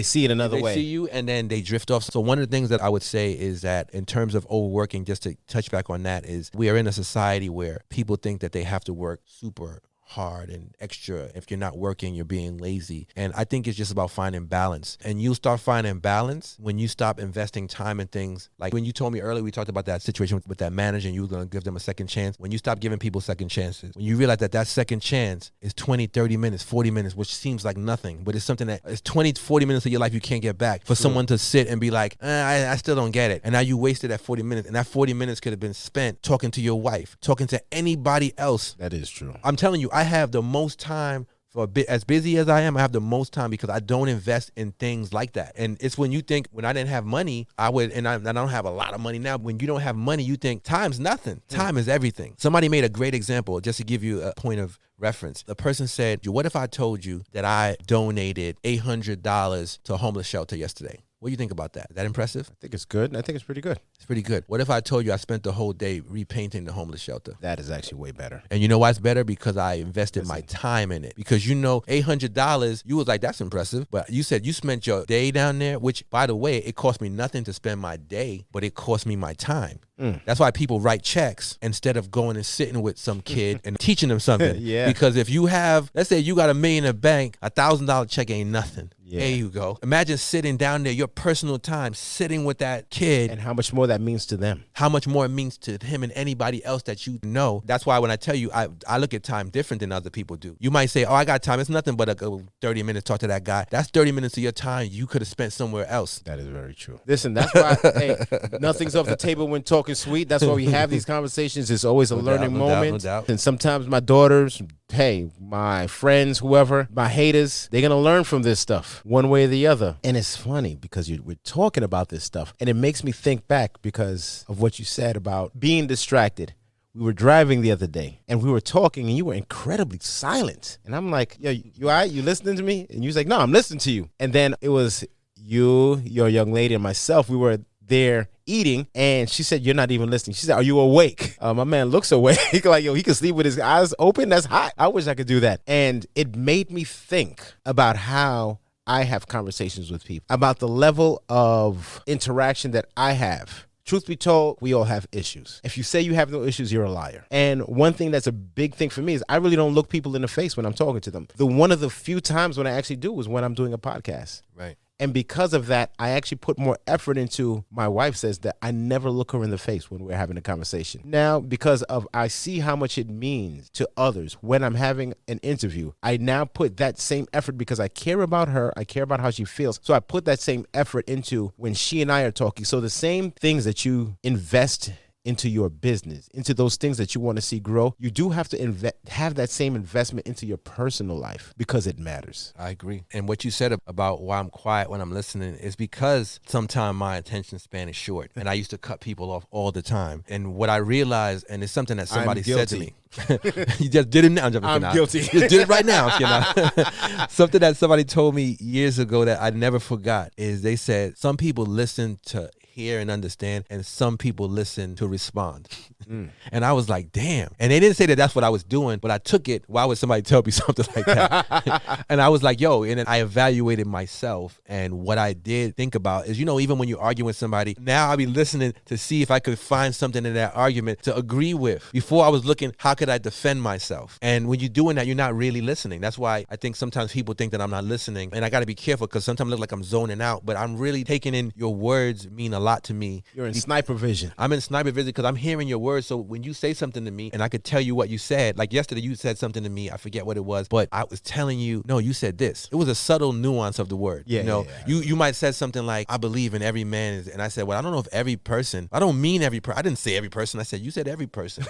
S2: see it another way.
S3: They see you, and then they drift off. So one of the things that I would say is that in terms of overworking, just to touch back on that, is we are in a society where people think that they have to work super hard and extra. If you're not working, you're being lazy. And I think it's just about finding balance. And you start finding balance when you stop investing time in things. Like when you told me earlier, we talked about that situation with that manager and you were going to give them a second chance. When you stop giving people second chances, when you realize that second chance is 20, 30 minutes, 40 minutes, which seems like nothing, but it's something that is 20, 40 minutes of your life you can't get back. For someone to sit and be like, I still don't get it. And now you wasted that 40 minutes. And that 40 minutes could have been spent talking to your wife, talking to anybody else.
S2: That is true.
S3: I'm telling you, I have the most time for a bit. As busy as I am, I have the most time because I don't invest in things like that. And it's when you think, when I didn't have money, I would, and I don't have a lot of money now. When you don't have money, you think time's nothing. Time is everything. Somebody made a great example, just to give you a point of reference. The person said, what if I told you that I donated $800 to a homeless shelter yesterday? What do you think about that? Is that impressive?
S2: I think it's good. I think it's pretty good.
S3: It's pretty good. What if I told you I spent the whole day repainting the homeless shelter?
S2: That is actually way better.
S3: And you know why it's better? Because I invested my time in it. Because $800, you was like, that's impressive. But you said you spent your day down there, which, by the way, it cost me nothing to spend my day, but it cost me my time. That's why people write checks instead of going and sitting with some kid and teaching them something.
S2: Yeah.
S3: Because if you have, let's say you got $1 million in the bank, $1,000 check ain't nothing. Yeah. There you go. Imagine sitting down there, your personal time, sitting with that kid.
S2: And how much more that means to them.
S3: How much more it means to him and anybody else that you know. That's why when I tell you, I look at time different than other people do. You might say, I got time. It's nothing but a 30 minutes talk to that guy. That's 30 minutes of your time you could have spent somewhere else.
S2: That is very true. Listen, that's why nothing's off the table when talking sweet. That's why we have these conversations. It's always a learning moment.
S3: No doubt.
S2: And sometimes my daughters, my friends, whoever, my haters, they're going to learn from this stuff one way or the other. And it's funny because we're talking about this stuff and it makes me think back because of what you said about being distracted. We were driving the other day and we were talking and you were incredibly silent. And I'm like, yo, you all right? You listening to me? And you was like, no, I'm listening to you. And then it was you, your young lady, and myself. We were there eating and she said, you're not even listening. She said, are you awake? My man looks awake. Like, yo, he can sleep with his eyes open. That's hot. I wish I could do that. And it made me think about how I have conversations with people, about the level of interaction that I have. Truth be told, we all have issues. If you say you have no issues, you're a liar. And one thing that's a big thing for me is I really don't look people in the face when I'm talking to them. One of the few times when I actually do is when I'm doing a podcast.
S3: Right.
S2: And because of that, I actually put more effort into, my wife says that I never look her in the face when we're having a conversation. Now, because of I see how much it means to others when I'm having an interview, I now put that same effort because I care about her. I care about how she feels. So I put that same effort into when she and I are talking. So the same things that you invest into your business, into those things that you want to see grow, you do have to have that same investment into your personal life because it matters.
S3: I agree. And what you said about why I'm quiet when I'm listening is because sometimes my attention span is short and I used to cut people off all the time. And what I realized, and it's something that somebody said to me. You just did it now.
S2: I'm guilty.
S3: You just did it right now. Something that somebody told me years ago that I never forgot is they said some people listen to hear and understand, and some people listen to respond. And I was like, damn. And they didn't say that that's what I was doing, but I took it. Why would somebody tell me something like that? And I was like, yo, and then I evaluated myself. And what I did think about is, even when you argue with somebody, now I'll be listening to see if I could find something in that argument to agree with. Before I was looking, how could I defend myself? And when you're doing that, you're not really listening. That's why I think sometimes people think that I'm not listening. And I got to be careful because sometimes it looks like I'm zoning out, but I'm really taking in your words mean a lot to me.
S2: You're in sniper vision.
S3: I'm in sniper vision because I'm hearing your words. So when you say something to me and I could tell you what you said, like yesterday you said something to me, I forget what it was, but I was telling you, no, you said this. It was a subtle nuance of the word. You might say something like, I believe in every man. And I said, well, I don't know if every person, I don't mean every person. I didn't say every person. I said, you said every person.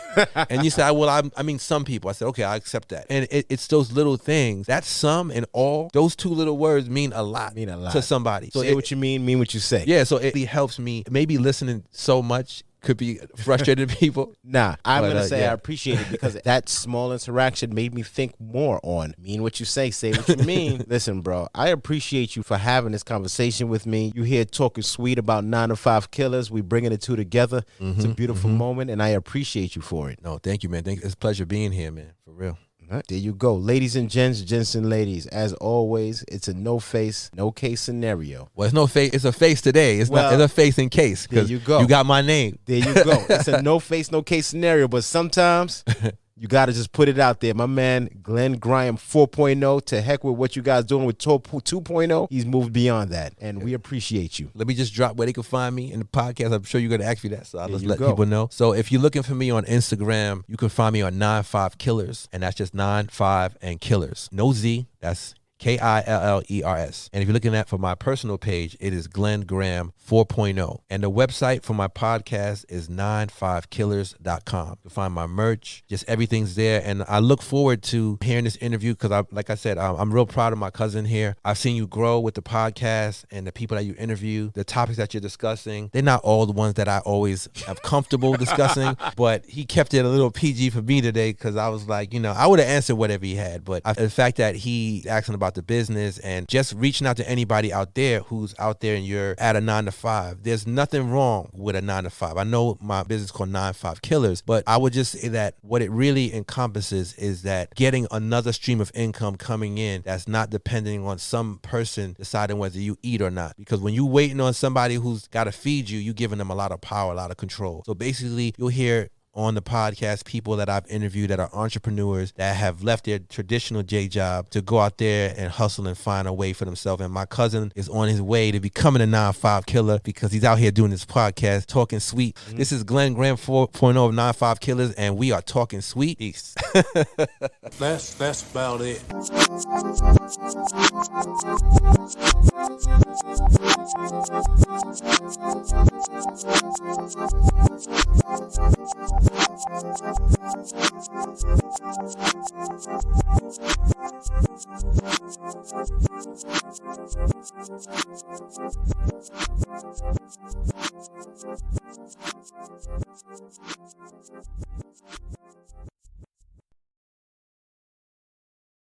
S3: And you said, well, I mean some people. I said, okay, I accept that. And it's those little things. That some and all, those two little words mean a lot to somebody.
S2: So say what you mean what you say.
S3: Yeah, so it helps me. Maybe listening so much could be frustrated people.
S2: Nah, I'm going to say I appreciate it because that small interaction made me think more on mean what you say what you mean. Listen, bro, I appreciate you for having this conversation with me. You here talking sweet about 95killers. We bringing the two together. It's a beautiful moment, and I appreciate you for it.
S3: No, thank you, man. It's a pleasure being here, man, for real.
S2: Right, there you go. Ladies and gents and ladies, as always, it's a no face, no case scenario.
S3: Well, it's no face. It's a face today. It's a face in case.
S2: There you go.
S3: You got my name.
S2: There you go. It's a no face, no case scenario, but sometimes You got to just put it out there. My man, Glenn Graham 4.0, to heck with what you guys doing with 2.0. He's moved beyond that, and we appreciate you.
S3: Let me just drop where they can find me in the podcast. I'm sure you're going to ask me that, so I'll just let people know. So if you're looking for me on Instagram, you can find me on 95killers, and that's just 95 and killers. No Z, that's Killers. And if you're looking at for my personal page, it is Glenn Graham 4.0. And the website for my podcast is 95killers.com. You'll find my merch, just everything's there. And I look forward to hearing this interview because, like I said, I'm real proud of my cousin here. I've seen you grow with the podcast and the people that you interview, the topics that you're discussing. They're not all the ones that I always have comfortable discussing, but he kept it a little PG for me today because I was like, I would have answered whatever he had. But the fact that he asking about the business and just reaching out to anybody out there who's out there and you're at a 9-to-5. There's nothing wrong with a 9-to-5. I know my business called 95killers, but I would just say that what it really encompasses is that getting another stream of income coming in that's not depending on some person deciding whether you eat or not. Because when you're waiting on somebody who's got to feed you, you're giving them a lot of power, a lot of control. So basically, you'll hear on the podcast people that I've interviewed that are entrepreneurs that have left their traditional J job to go out there and hustle and find a way for themselves. And my cousin is on his way to becoming a 9-5 killer because he's out here doing this podcast, Talking Sweet. This is Glenn Graham 4.0 of 9-5 Killers, and we are talking sweet. Peace.
S4: That's about it.